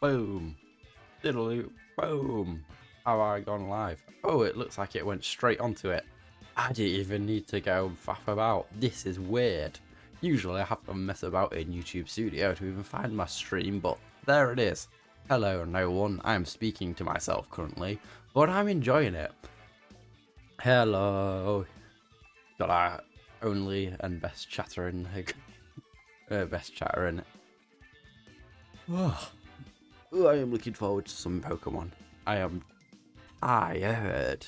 Boom. Diddle-oo. Boom. Have I gone live? Oh, it looks like it went straight onto it. I didn't even need to go faff about. This is weird. Usually I have to mess about in YouTube Studio to even find my stream, but there it is. Hello no one, I am speaking to myself currently, but I'm enjoying it. Hello. Got our only and best chatter in best chatter in it. Oh, I am looking forward to some Pokemon. I am tired.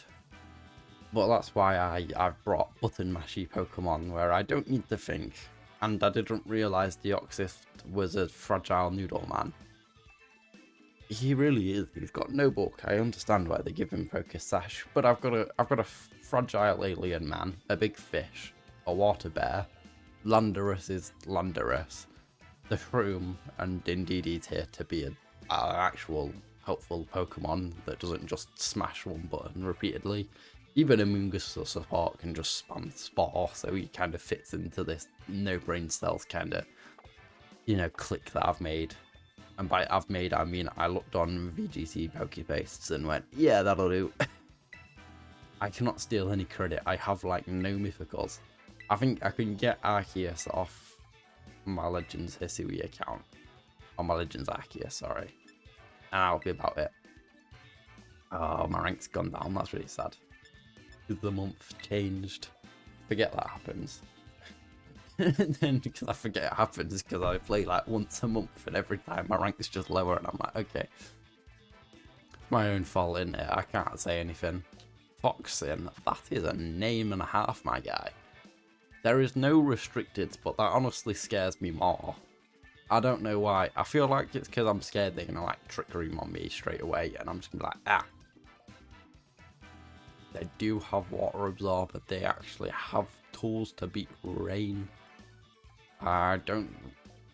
But that's why I've brought button mashy Pokemon where I don't need to think. And I didn't realise Deoxys was a fragile noodle man. He really is. He's got no bulk. I understand why they give him Focus Sash, but I've got a fragile alien man, a big fish, a water bear. Landorus is Landorus. The Shroom and Indeedee's here to be an actual helpful Pokemon that doesn't just smash one button repeatedly. Even Amoonguss the support can just spam Spore, so he kind of fits into this no brain cells kind of, click that I've made. And by I've made, I mean I looked on VGC Pokepastes and went, yeah, that'll do. I cannot steal any credit. I have like no mythicals. I think I can get Arceus off my Legends Hisui account. Or my Legends Arceus, sorry. And I'll be about it. Oh, my rank's gone down. That's really sad. The month changed. Forget that happens. And then because I forget it happens because I play like once a month and every time my rank is just lower and I'm like, okay. It's my own fault, innit? I can't say anything. Foxin, that is a name and a half, my guy. There is no restricted, but that honestly scares me more. I don't know why. I feel like it's because I'm scared they're gonna like Trick Room on me straight away and I'm just gonna be like, ah. They do have Water Absorb, but they actually have tools to beat Rain. I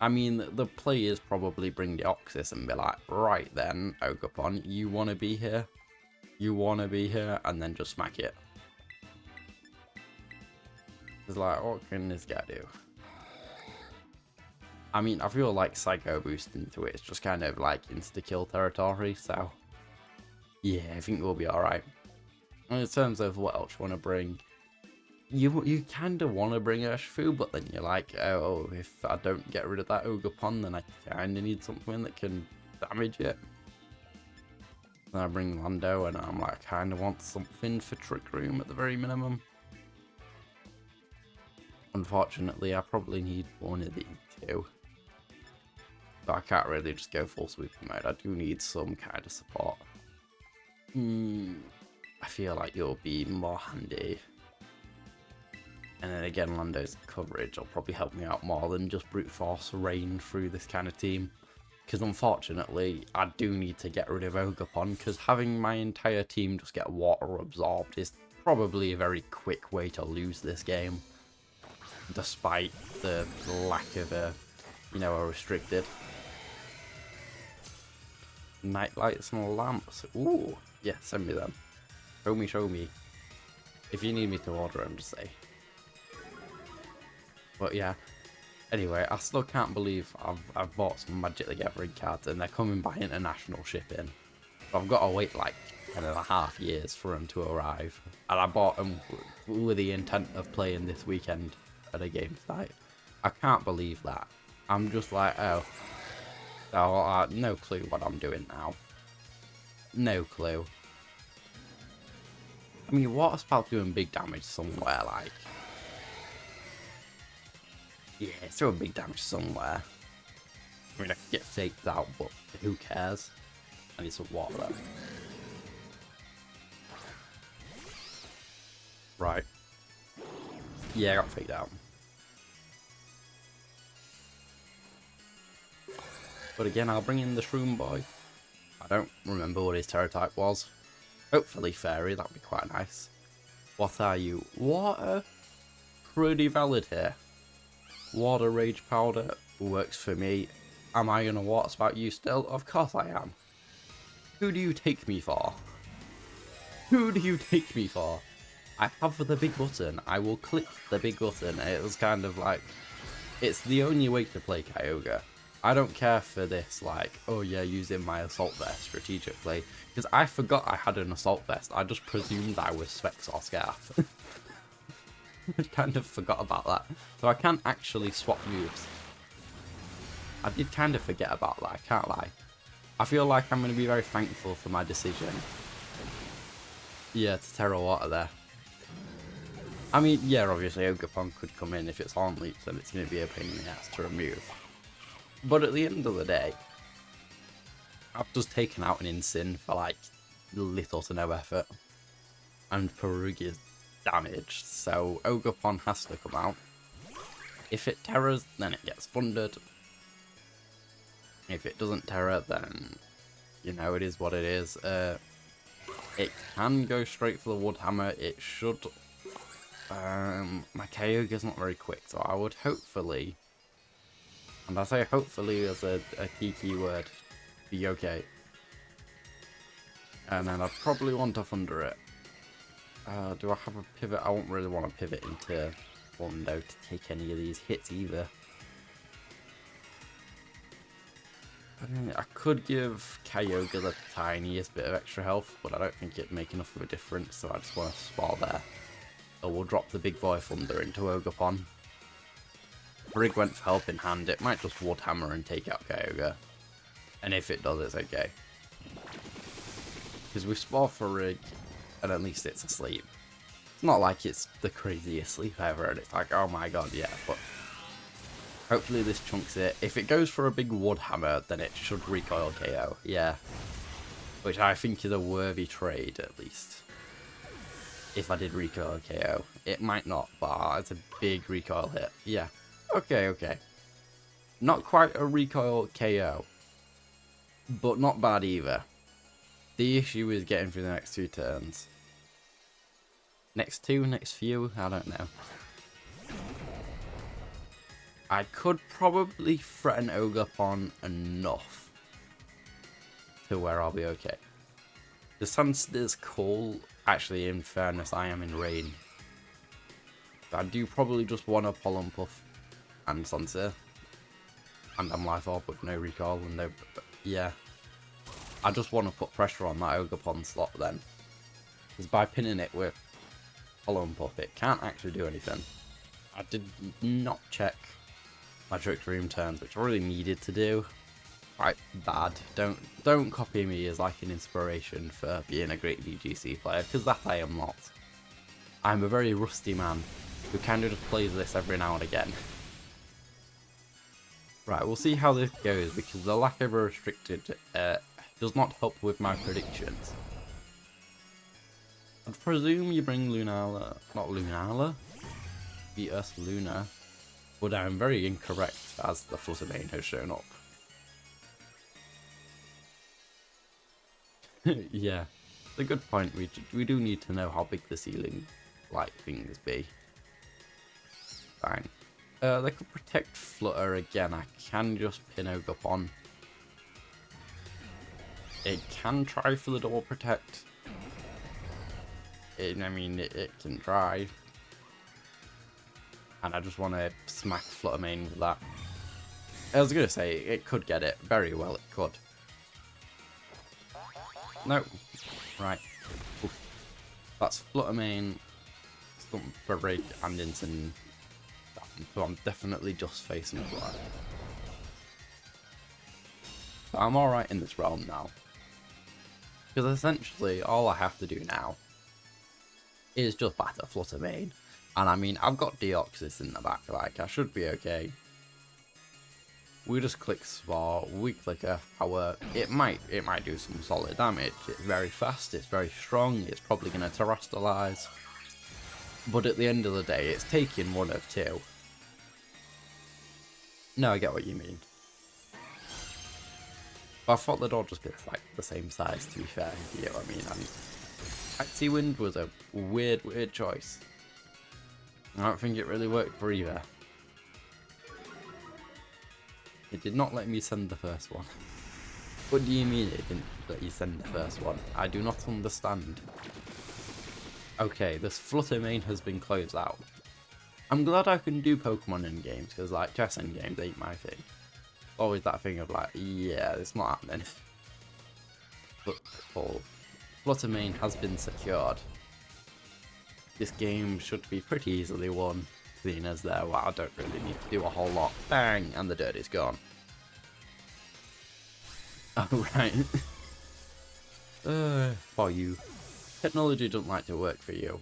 mean, the players probably bring Deoxys and be like, right then, Ogapon, you want to be here? You want to be here? And then just smack it. It's like, what can this guy do? I mean, I feel like Psycho Boost into it is just kind of like insta-kill territory, so yeah, I think we'll be alright. In terms of what else you want to bring, you kind of want to bring Urshifu, but then you're like, oh, if I don't get rid of that Ogapon, then I kind of need something that can damage it. Then I bring Lando, and I'm like, I kind of want something for Trick Room at the very minimum. Unfortunately, I probably need one of these two. But I can't really just go full sweeping mode. I do need some kind of support. I feel like you'll be more handy. And then again, Lando's coverage will probably help me out more than just brute force Rain through this kind of team. Because unfortunately, I do need to get rid of Ogapon, because having my entire team just get water absorbed is probably a very quick way to lose this game. Despite the lack of a restricted. Night lights and lamps. Ooh, yeah, send me them. Show me. If you need me to order them, just say. But yeah. Anyway, I still can't believe I've bought some Magic the Gathering cards and they're coming by international shipping. So I've got to wait like 10.5 years for them to arrive. And I bought them with the intent of playing this weekend at a game site. I can't believe that. I'm just like, no clue what I'm doing now. No clue. I mean, water spout doing big damage somewhere, like. Yeah, it's doing big damage somewhere. I mean, I could get faked out, but who cares? I need some water though. Right. Yeah, I got faked out. But again, I'll bring in the Shroom Boy. I don't remember what his Terra type was. Hopefully Fairy, that'd be quite nice. What are you? Water? Pretty valid here. Water Rage Powder works for me. Am I gonna water spout you still? Of course I am. Who do you take me for? Who do you take me for? I have the big button. I will click the big button. It was kind of like, it's the only way to play Kyogre. I don't care for this, like, oh yeah, using my assault vest strategically, because I forgot I had an assault vest. I just presumed I was Specs or Scarf. I kind of forgot about that. So I can't actually swap moves. I did kind of forget about that, I can't lie. I feel like I'm going to be very thankful for my decision. Yeah, to Terra Water there. I mean, yeah, obviously Ogapon could come in if it's on leaps, then it's going to be a pain in the ass to remove. But at the end of the day, I've just taken out an Incin for like little to no effort. And Perugia's damaged, so Ogapon has to come out. If it terrors, then it gets funded. If it doesn't terror, then, you know, it is what it is. It can go straight for the Wood Hammer, it should. My Kyogre's not very quick, so I would hopefully, and I say hopefully as a key word, be okay. And then I'd probably want to thunder it. Do I have a pivot? I won't really want to pivot into Wundo to take any of these hits either. I mean, I could give Kyogre the tiniest bit of extra health, but I don't think it'd make enough of a difference, so I just want to spar there. Or we'll drop the big boy Thunder into Ogapon. Rig went for help in hand, it might just Wood Hammer and take out Kyogre. And if it does, it's okay. Because we spar for Rig, and at least it's asleep. It's not like it's the craziest sleep ever, and it's like, oh my god, yeah, but hopefully this chunks it. If it goes for a big Wood Hammer, then it should recoil KO, yeah. Which I think is a worthy trade, at least. If I did recoil KO. It might not, but it's a big recoil hit. Yeah. Okay, okay. Not quite a recoil KO. But not bad either. The issue is getting through the next 2 turns. Next few? I don't know. I could probably threaten Ogapon enough to where I'll be okay. The Sunster's cool. Actually, in fairness, I am in rain. I do probably just want a Pollen Puff and Sunster. And I'm Life Orb with no recoil and no... Yeah. I just want to put pressure on that Ogapon slot then. Because by pinning it with Pollen Puff, it can't actually do anything. I did not check my Trick Room turns, which I really needed to do. Quite bad. Don't copy me as like an inspiration for being a great VGC player, because that I am not. I'm a very rusty man who kind of just plays this every now and again. Right, we'll see how this goes, because the lack of a restricted does not help with my predictions. I'd presume you bring Lunala, not Lunala, Beatus Luna, but I'm very incorrect as the Fluttermane has shown up. Yeah, it's a good point. We do need to know how big the ceiling like things be. Fine. They could protect Flutter again. I can just pin Ogapon. It can try for the double protect. I mean, it can try. And I just want to smack Fluttermane with that. I was going to say, it could get it. Very well, it could. No. Right. Oof. That's Fluttermane, Stump for Rig, and Incin. So I'm definitely just facing it right. But I'm alright in this realm now. Because essentially, all I have to do now is just batter Fluttermane. And I mean, I've got Deoxys in the back, like, I should be okay. We just click Spar, we click Earth Power, it might do some solid damage. It's very fast, it's very strong, it's probably going to terrestrialize. But at the end of the day, it's taking one of two. No, I get what you mean. But I thought they'd all just be like the same size, to be fair, if you know what I mean. Icy Wind was a weird choice. I don't think it really worked for either. It did not let me send the first one. What do you mean it didn't let you send the first one? I do not understand. Okay, this Fluttermane has been closed out. I'm glad I can do Pokemon in games, because like chess in games ain't my thing. always that thing of like, yeah, it's not happening. But Paul, Flutter main has been secured. This game should be pretty easily won, seeing as there, well, I don't really need to do a whole lot. Bang, and the dirt is gone. Oh, right. For you. Technology doesn't like to work for you.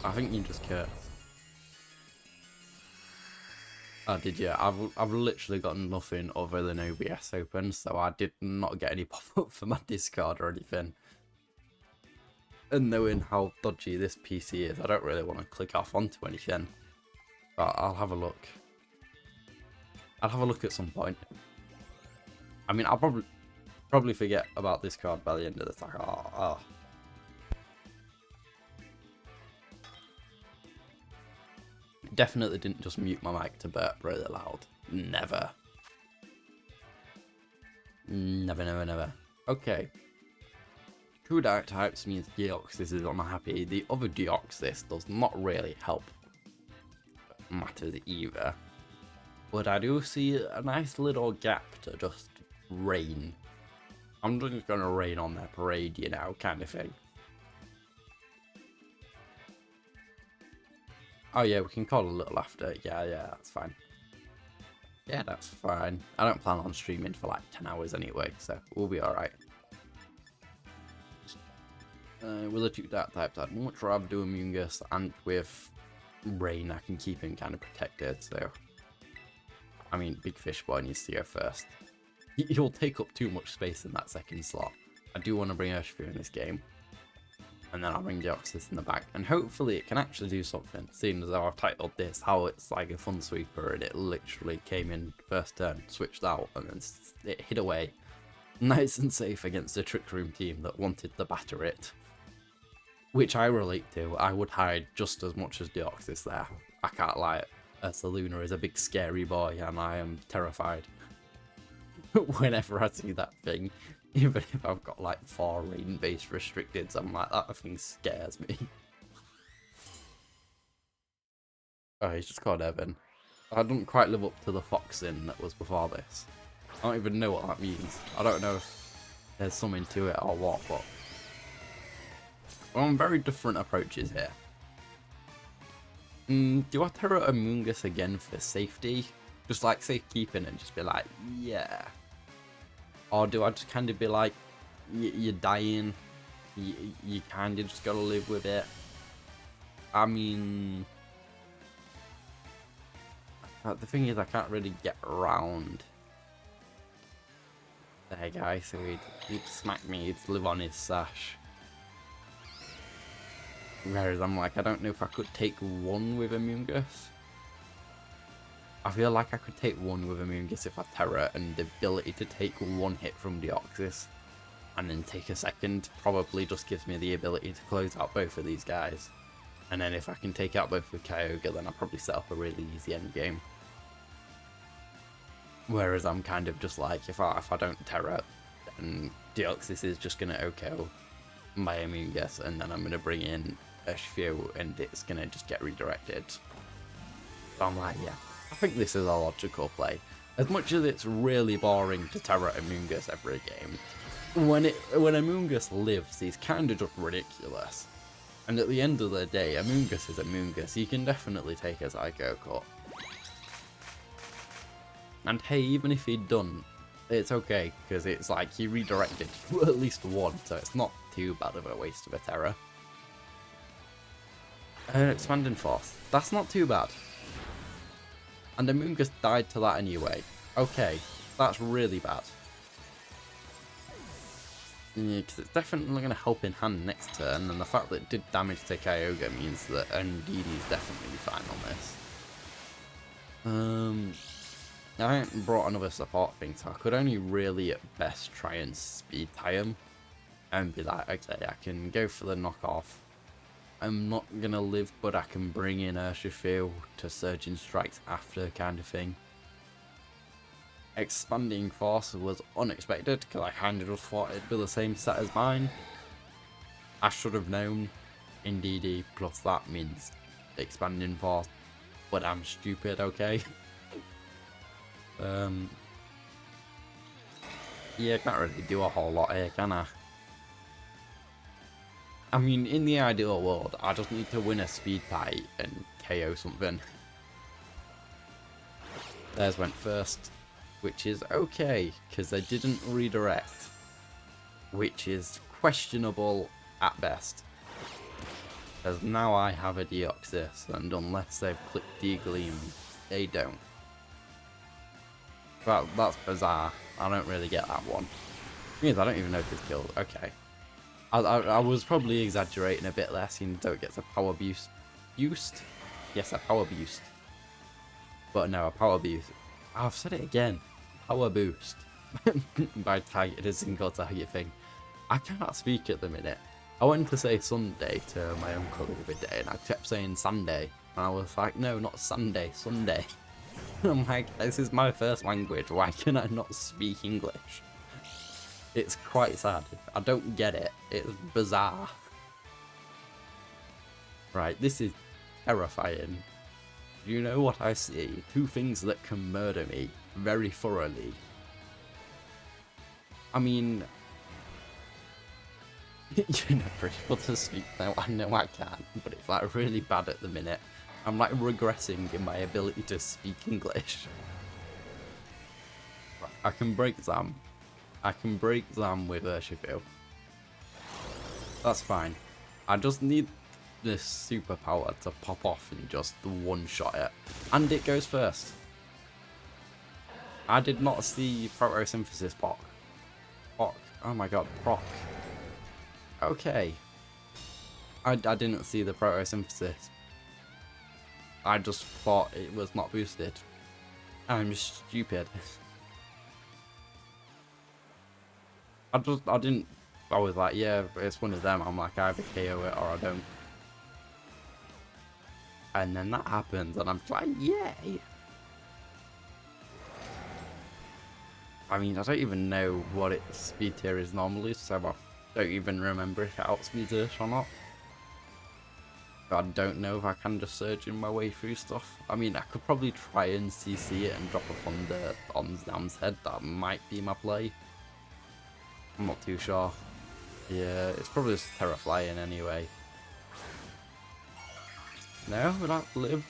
I think you just cursed. Oh, did you? I've literally got nothing other than OBS open, so I did not get any pop-up for my Discord or anything. And knowing how dodgy this PC is, I don't really want to click off onto anything. But I'll have a look. I'll have a look at some point. I mean, I'll probably forget about Discord by the end of the time. Oh. Definitely didn't just mute my mic to burp really loud. Never. Never, never, never. Okay. Two dark types means Deoxys is unhappy. The other Deoxys does not really help matters either. But I do see a nice little gap to just rain. I'm just gonna rain on their parade, you know, kind of thing. Oh yeah, we can call a little after. Yeah, that's fine. Yeah, that's fine. I don't plan on streaming for like 10 hours anyway, so we'll be alright. With the two dark types, I'd much rather do Amoongus, and with Rain I can keep him kind of protected, so... I mean, Big Fish Boy needs to go first. He'll take up too much space in that second slot. I do want to bring Urshifu in this game. And then I'll bring Deoxys in the back, and hopefully it can actually do something, seeing as I've titled this how it's like a fun sweeper, and it literally came in first turn, switched out, and then it hid away. Nice and safe against a Trick Room team that wanted to batter it. Which I relate to. I would hide just as much as Deoxys there. I can't lie, Ursaluna is a big scary boy, and I am terrified whenever I see that thing. Even if I've got like 4 rain-based restricteds, I'm like, that thing scares me. Oh, he's just called Evan. I don't quite live up to the Foxin that was before this. I don't even know what that means. I don't know if there's something to it or what, but... We're on very different approaches here. Do I Terra Amoongus again for safety? Just like safekeeping and just be like, yeah. Or do I just kind of be like, you're dying, you kind of just gotta live with it? I mean... The thing is, I can't really get around. There, guy, so he'd smack me, he'd live on his sash. Whereas I'm like, I don't know if I could take one with Amoongus. I feel like I could take one with Amoongus if I Terra, and the ability to take one hit from Deoxys and then take a second probably just gives me the ability to close out both of these guys. And then if I can take out both with Kyogre, then I'll probably set up a really easy end game. Whereas I'm kind of just like, if I don't Terra, then Deoxys is just going to OKO my Amoongus, and then I'm going to bring in Urshifu, and it's going to just get redirected. So I'm like, yeah, I think this is a logical play. As much as it's really boring to Terra Amoongus every game, when Amoongus lives, he's kind of just ridiculous. And at the end of the day, Amoongus is Amoongus. He can definitely take a Psycho Cut. And hey, even if he'd done, it's okay, because it's like he redirected at least one, so it's not too bad of a waste of a Terra. Expanding Force. That's not too bad. And Amoongus died to that anyway. Okay, that's really bad. Yeah, because it's definitely going to help in hand next turn, and the fact that it did damage to Kyogre means that Ndini is definitely fine on this. I haven't brought another support thing, so I could only really at best try and speed tie him and be like, okay, I can go for the knockoff. I'm not going to live, but I can bring in Urshifu to Surging Strikes after, kind of thing. Expanding Force was unexpected, because I kind of just thought it'd be the same set as mine. I should have known. Indeed, plus that means Expanding Force, but I'm stupid, okay? Yeah, can't really do a whole lot here, can I? I mean, in the ideal world, I just need to win a speed fight and KO something. Theirs went first, which is okay, because they didn't redirect, which is questionable at best. Because now I have a Deoxys, and unless they've clicked D-Gleam, they don't. Well, that's bizarre. I don't really get that one. Means I don't even know if it's killed. Okay. I was probably exaggerating a bit less, you know, so it gets a power boost. Boost? Yes, a power boost. But no, a power boost. I've said it again. Power boost. By target, a single target thing. I cannot speak at the minute. I wanted to say Sunday to my uncle the other day, and I kept saying Sunday. And I was like, no, not Sunday, Sunday. I'm like, this is my first language, why can I not speak English? It's quite sad. I don't get it. It's bizarre. Right, this is terrifying. You know what I see? Two things that can murder me very thoroughly. I mean, you're never able to speak now. I know I can, but it's like really bad at the minute. I'm like regressing in my ability to speak English. I can break Zam. I can break Zam with Urshifu. That's fine. I just need this superpower to pop off and just one-shot it. And it goes first. I did not see photosynthesis Poc. Oh my god, proc. Okay. I didn't see the photosynthesis. I just thought it was not boosted. I'm stupid. I was like, yeah, it's one of them. I'm like, I either KO it or I don't. And then that happens, and I'm like, yay! I mean, I don't even know what its speed tier is normally, so I don't even remember if it outspeeds Ursh or not. I don't know if I can just surge in my way through stuff. I mean, I could probably try and CC it and drop a thunder on Zam's head. That might be my play. I'm not too sure. Yeah, it's probably just Terra Flying anyway. No, would that live?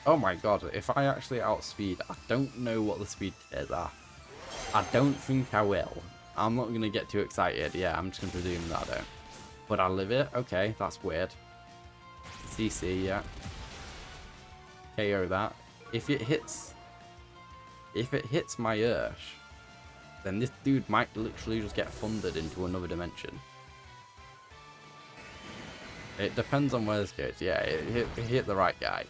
Oh my god, if I actually outspeed, I don't know what the speed tiers are. I don't think I will. I'm not going to get too excited. Yeah, I'm just going to presume that I don't. But I'll live it. Okay, that's weird. CC, yeah. KO that. If it hits my Ursh, then this dude might literally just get thundered into another dimension. It depends on where this goes. Yeah, it hit the right guy.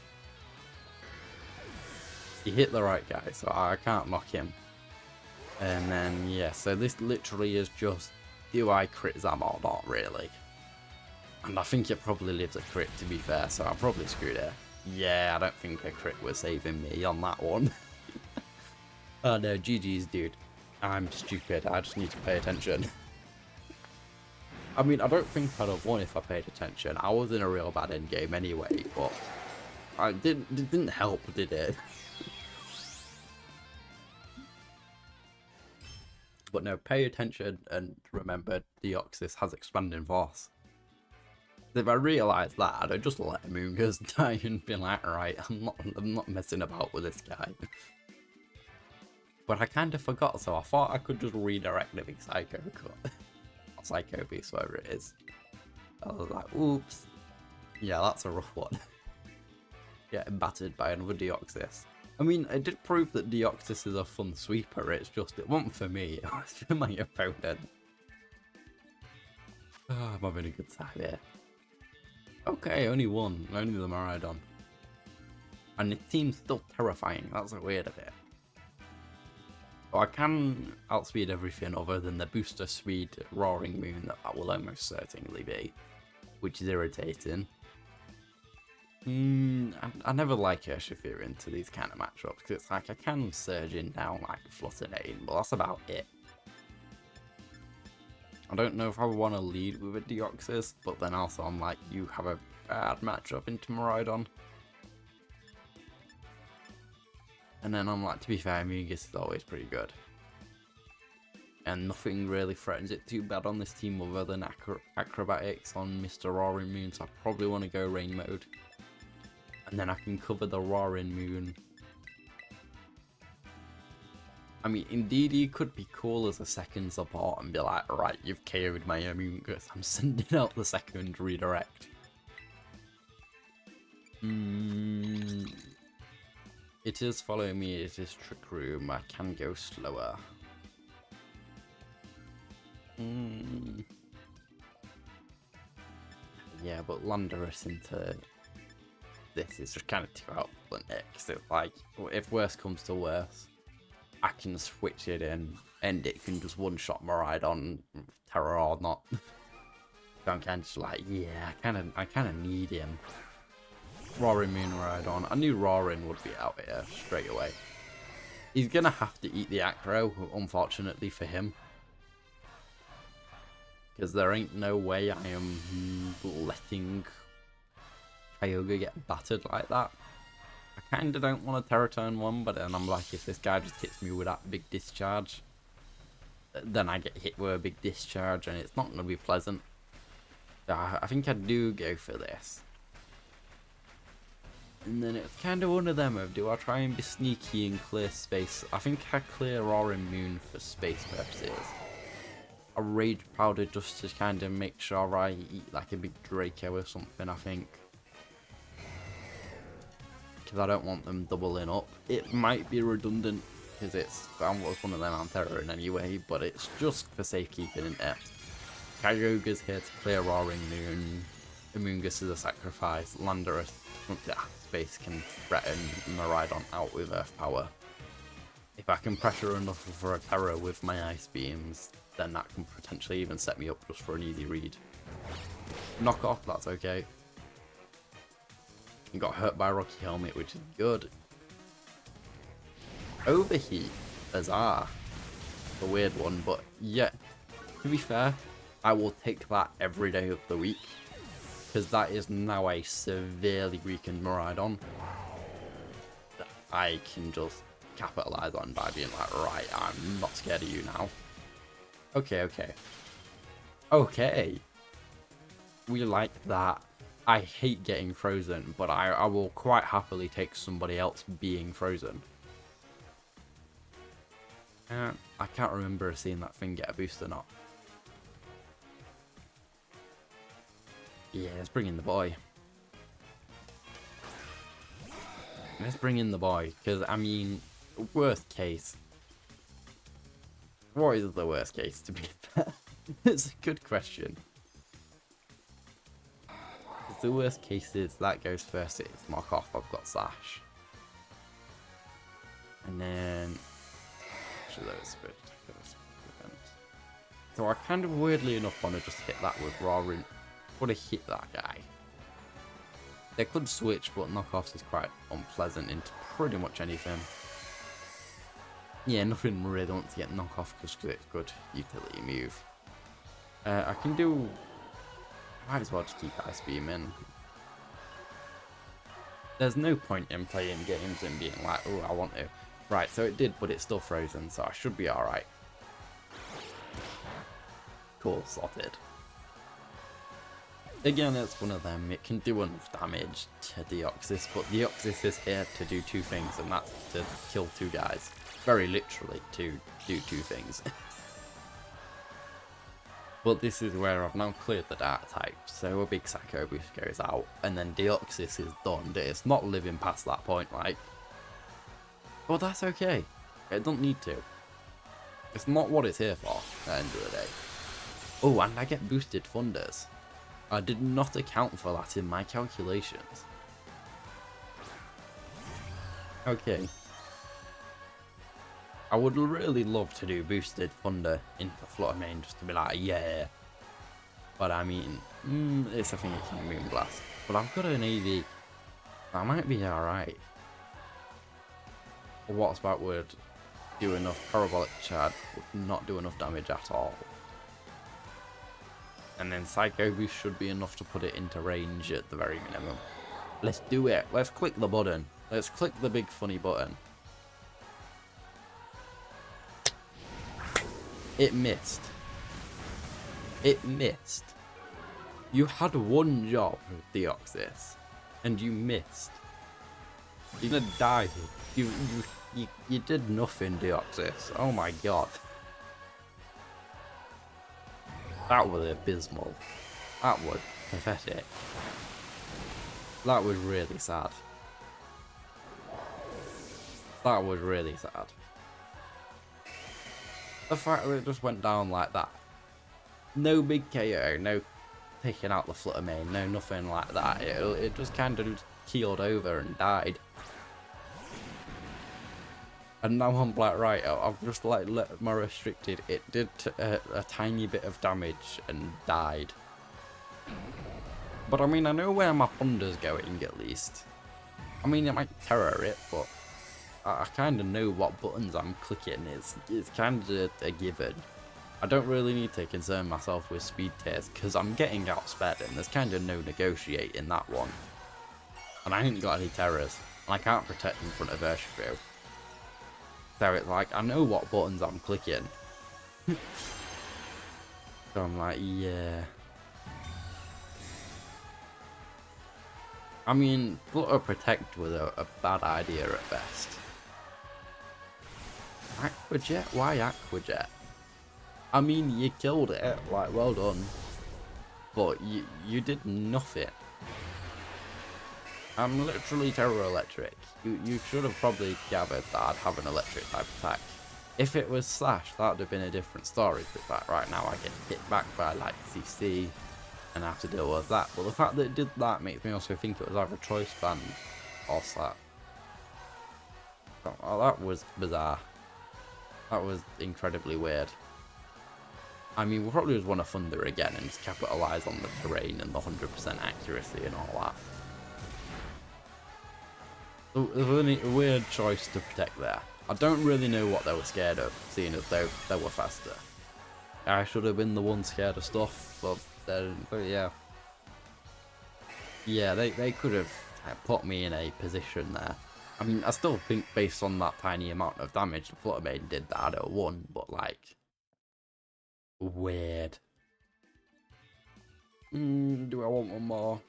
He hit the right guy, so I can't knock him. And then, yeah, so this literally is just, do I crit Zam or not, really? And I think it probably lives a crit, to be fair, so I probably screwed it. Yeah, I don't think a crit was saving me on that one. Oh no, GG's, dude. I'm stupid, I just need to pay attention. I mean, I don't think I'd have won if I paid attention. I was in a real bad endgame anyway, but it didn't help, did it? But no, pay attention and remember Deoxys has expanding force. If I realise that, I'd just let Moongers die and be like, alright, I'm not messing about with this guy. But I kind of forgot, so I thought I could just redirect the big Psycho Cut. Or Psycho Beast, whatever it is. I was like, oops. Yeah, that's a rough one. Getting battered by another Deoxys. I mean, it did prove that Deoxys is a fun sweeper, it's just, it wasn't for me, it was for my opponent. Oh, I'm having a good time here. Okay, only one, only the Miraidon. And the team's still terrifying, that's the weird of it. But I can outspeed everything other than the booster speed Roaring Moon that will almost certainly be, which is irritating. I never like Urshifu into these kind of matchups, because it's like I can surge in down like Flutternane, but that's about it. I don't know if I want to lead with a Deoxys, but then also I'm like, you have a bad matchup into Miraidon. And then I'm like, to be fair, Mungus is always pretty good. And nothing really threatens it too bad on this team other than acrobatics on Mr. Roaring Moon, so I probably want to go rain mode. And then I can cover the Roaring Moon. I mean, indeed, he could be cool as a second support and be like, right, you've KO'd my Mungus, I'm sending out the second redirect. It is following me, it is Trick Room, I can go slower. Yeah, but Landorus into this is just kind of too helpful, isn't it? Because it's like, if worse comes to worse, I can switch it in, and it can just one-shot Miraidon, Terror or not. So I'm kind of just like, yeah, I kind of need him. Roaring Moon Miraidon. I knew Roaring would be out here straight away. He's gonna have to eat the aggro, unfortunately for him. Because there ain't no way I am letting Kyogre get battered like that. I kind of don't want a Terra turn 1, but then I'm like, if this guy just hits me with that big discharge, then I get hit with a big discharge and it's not going to be pleasant. So I think I do go for this. And then it's kind of one of them of, do I try and be sneaky and clear space? I think I clear Roaring Moon for space purposes. A Rage Powder just to kind of make sure I eat like a big Draco or something, I think. Because I don't want them doubling up. It might be redundant because it's one of them I'm terroring anyway, but it's just for safekeeping, isn't it? Kyogre's here to clear Roaring Moon. Amoonguss is a sacrifice. Landorus, space can threaten Miraidon out with Earth Power. If I can pressure enough for a Terror with my Ice Beams, then that can potentially even set me up just for an easy read. Knock off, that's okay. He got hurt by Rocky Helmet, which is good. Overheat, Azar. A weird one, but yeah, to be fair, I will take that every day of the week. Because that is now a severely weakened Miraidon that I can just capitalize on by being like, right, I'm not scared of you now. Okay. We like that. I hate getting frozen, but I will quite happily take somebody else being frozen. I can't remember seeing that thing get a boost or not. Yeah, let's bring in the boy. Because, I mean, worst case. What is the worst case, to be fair? It's a good question. The worst case is that goes first, it's knock off, I've got Sash. And then... actually, that was good. So I kind of weirdly enough want to just hit that with Roaring. Would have hit that guy. They could switch, but knockoffs is quite unpleasant into pretty much anything. Yeah, nothing really wants to get knockoff because it's good utility move. I can do... I might as well just keep Ice Beam in. There's no point in playing games and being like, oh, I want to. Right, so it did, but it's still frozen, so I should be alright. Cool, sorted. Again, it's one of them, it can do enough damage to Deoxys, but Deoxys is here to do two things, and that's to kill two guys. Very literally, to do two things. But this is where I've now cleared the dark type, so a big Psycho Boost goes out, and then Deoxys is done. It's not living past that point, like. But that's okay. It don't need to. It's not what it's here for, at the end of the day. Oh, and I get boosted Thunders. I did not account for that in my calculations. Okay. I would really love to do boosted Thunder into Flutter Mane just to be like, yeah. But I mean, it's a thing it can Moonblast. But I've got an AV. I might be alright. What's about would do enough Parabolic Charge, would not do enough damage at all. And then Psycho Boost should be enough to put it into range at the very minimum. Let's do it. Let's click the button. Let's click the big funny button. It missed. It missed. You had one job with Deoxys, and you missed. You're gonna die. You did nothing, Deoxys. Oh my god. That was abysmal. That was pathetic. That was really sad. That was really sad. The fact that it just went down like that. No big KO, no taking out the flutter main, no nothing like that. It just kind of keeled over and died. And now I'm like, right, I've just like let my restricted. It did a tiny bit of damage and died. But I mean, I know where my Honda's going at least. I mean, it might terror it, but I kind of know what buttons I'm clicking. It's kind of a given. I don't really need to concern myself with speed tiers because I'm getting outsped and there's kind of no negotiating that one. And I ain't got any terrors, and I can't protect in front of Urshifu. So it's like, I know what buttons I'm clicking. So I'm like, yeah. I mean, Flutter Protect was a bad idea at best. Aquajet? Why Aquajet? I mean, you killed it, like, well done. But you did nothing. I'm literally Terror Electric. You should have probably gathered that I'd have an electric type attack. If it was Slash, that would have been a different story. But like, right now I get hit back by like CC and I have to deal with that. But the fact that it did that makes me also think it was either Choice Band or Slap. Oh, that was bizarre. That was incredibly weird. I mean, we'll probably just want to Thunder again and just capitalise on the terrain and the 100% accuracy and all that. So it was a weird choice to protect there. I don't really know what they were scared of, seeing as though they were faster. I should have been the one scared of stuff, but yeah. Yeah, they could have put me in a position there. I mean, I still think based on that tiny amount of damage the Flutter Maiden did that I'd have won, but like... weird. Do I want one more?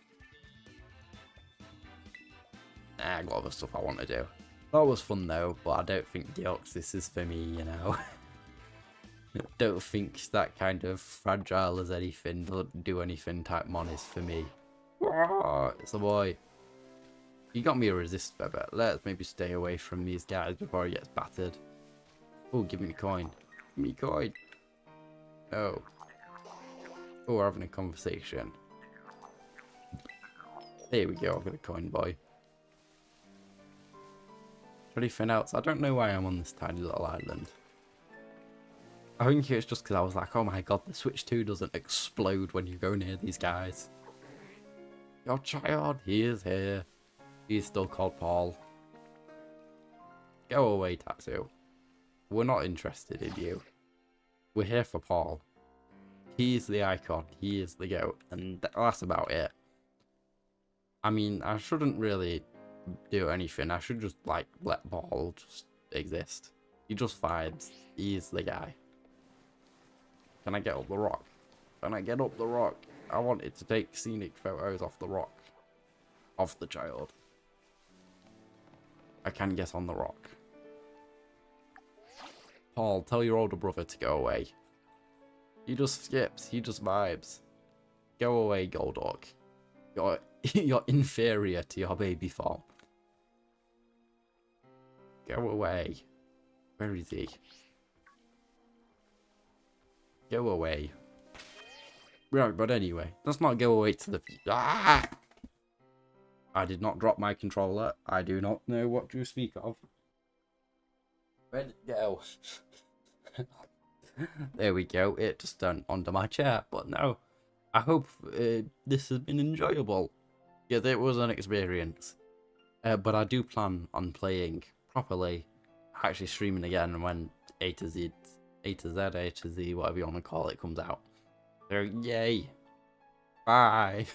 Nah, I got other stuff I want to do. That was fun though, but I don't think Deoxys is for me, you know. Don't think that kind of fragile as anything, doesn't do anything type mon is for me. It's a boy. You got me a resist feather. Let's maybe stay away from these guys before he gets battered. Oh, give me a coin. Give me a coin. Oh. Oh, we're having a conversation. There we go, I've got a coin, boy. Anything else? I don't know why I'm on this tiny little island. I think it's just because I was like, oh my god, the Switch 2 doesn't explode when you go near these guys. Your child, he is here. He's still called Paul. Go away, Tatsu. We're not interested in you. We're here for Paul. He's the icon. He is the GOAT. And that's about it. I mean, I shouldn't really do anything. I should just, like, let Paul just exist. He just vibes. He's the guy. Can I get up the rock? Can I get up the rock? I wanted to take scenic photos off the rock. Of the child. I can get on the rock. Paul, tell your older brother to go away. He just skips. He just vibes. Go away, Golduck. You're inferior to your baby form. Go away. Where is he? Go away. Right, but anyway, let's not go away to the... Ah! I did not drop my controller. I do not know what you speak of. Where did it go? There we go. It just turned onto my chair. But no, I hope this has been enjoyable. Yeah, it was an experience. But I do plan on playing properly, actually streaming again when A to Z, A to Z, whatever you want to call it, comes out. So, yay. Bye.